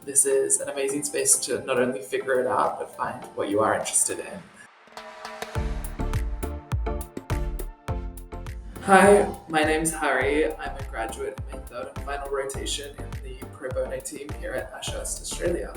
This is an amazing space to not only figure it out, but find what you are interested in. Hi, my name's Harry. I'm a graduate in my third and final rotation in the pro bono team here at Ashurst, Australia.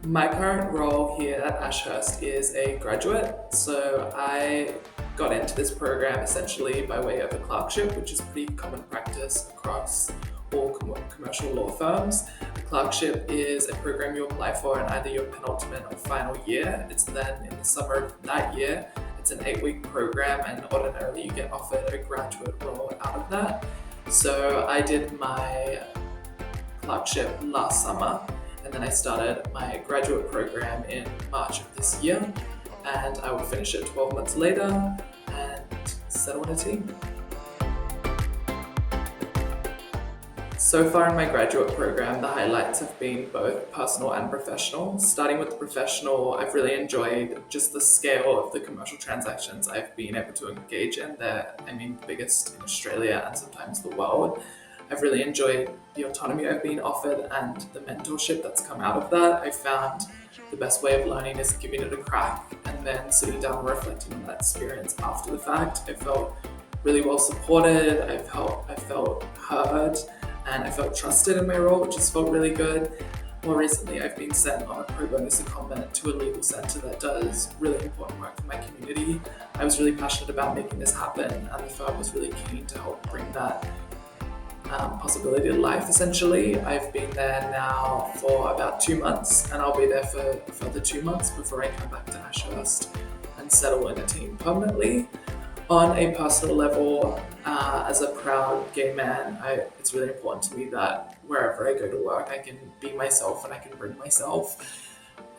My current role here at Ashurst is a graduate, so I got into this program essentially by way of a clerkship, which is pretty common practice across all commercial law firms. A clerkship is a program you apply for in either your penultimate or final year. It's then in the summer of that year. It's an 8-week program, and ordinarily you get offered a graduate role out of that. So I did my clerkship last summer, and then I started my graduate program in March of this year, and I will finish it 12 months later and settle in a team. So far in my graduate program, the highlights have been both personal and professional. Starting with the professional, I've really enjoyed just the scale of the commercial transactions I've been able to engage in. They're, the biggest in Australia and sometimes the world. I've really enjoyed the autonomy I've been offered and the mentorship that's come out of that. I found the best way of learning is giving it a crack and then sitting down and reflecting on that experience after the fact. I felt really well supported, I felt heard, and I felt trusted in my role, which has felt really good. More recently, I've been sent on a pro bono secondment to a legal centre that does really important work for my community. I was really passionate about making this happen, and the firm was really keen to help bring that possibility to life, essentially. I've been there now for about 2 months, and I'll be there for a further 2 months before I come back to Ashurst and settle in a team permanently. On a personal level, as a proud gay man, it's really important to me that wherever I go to work, I can be myself and I can bring myself.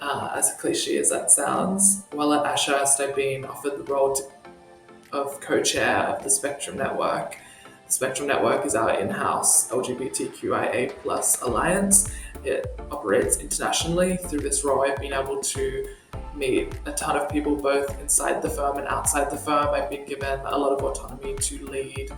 As cliche as that sounds, while at Ashurst, I've been offered the role of co-chair of the Spectrum Network. The Spectrum Network is our in-house LGBTQIA+ alliance. It operates internationally. Through this role, I've been able to meet a ton of people both inside the firm and outside the firm. I've been given a lot of autonomy to lead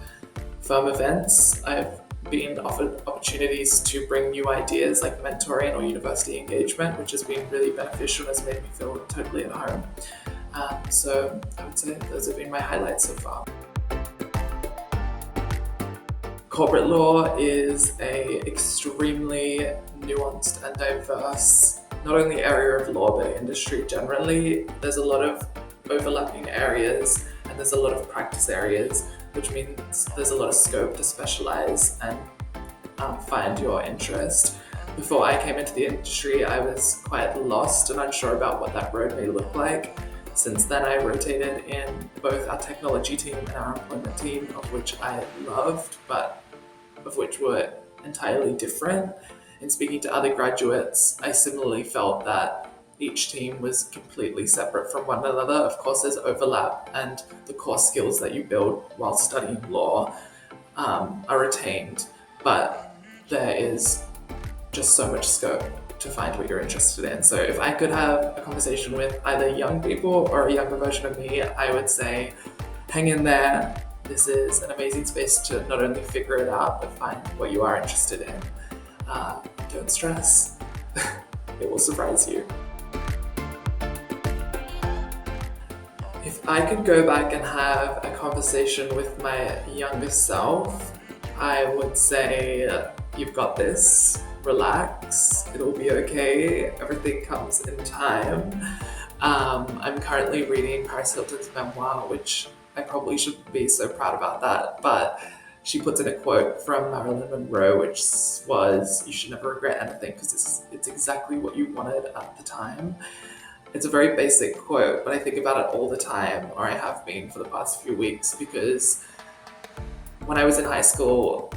firm events. I've been offered opportunities to bring new ideas like mentoring or university engagement, which has been really beneficial and has made me feel totally at home. So I would say those have been my highlights so far. Corporate law is an extremely nuanced and diverse, not only area of law, but industry generally. There's a lot of overlapping areas and there's a lot of practice areas, which means there's a lot of scope to specialize and find your interest. Before I came into the industry, I was quite lost and unsure about what that road may look like. Since then, I rotated in both our technology team and our employment team, of which I loved, but of which were entirely different. In speaking to other graduates, I similarly felt that each team was completely separate from one another. Of course, there's overlap, and the core skills that you build while studying law are retained, but there is just so much scope to find what you're interested in. So if I could have a conversation with either young people or a younger version of me, I would say, hang in there. This is an amazing space to not only figure it out, but find what you are interested in. Don't stress. It will surprise you. If I could go back and have a conversation with my younger self, I would say, you've got this, relax, it'll be okay, everything comes in time. I'm currently reading Paris Hilton's memoir, which I probably shouldn't be so proud about that, but she puts in a quote from Marilyn Monroe, which was, "You should never regret anything because it's exactly what you wanted at the time." It's a very basic quote, but I think about it all the time, or I have been for the past few weeks, because when I was in high school,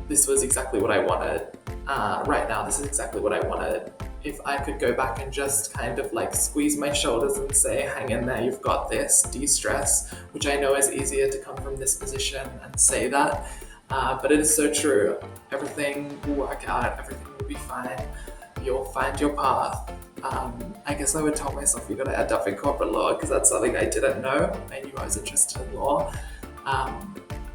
this was exactly what I wanted. Right now, this is exactly what I wanted. If I could go back and just kind of like squeeze my shoulders and say, hang in there, you've got this, de-stress, which I know is easier to come from this position and say that, but it is so true. Everything will work out, everything will be fine, you'll find your path. I guess I would tell myself you gotta end up in corporate law, because that's something I didn't know. I knew I was interested in law.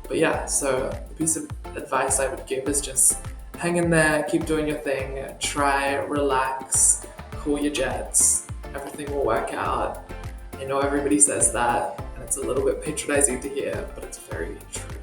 But yeah, so the piece of advice I would give is just hang in there, keep doing your thing, try, relax, cool your jets, everything will work out. I know everybody says that, and it's a little bit patronizing to hear, but it's very true.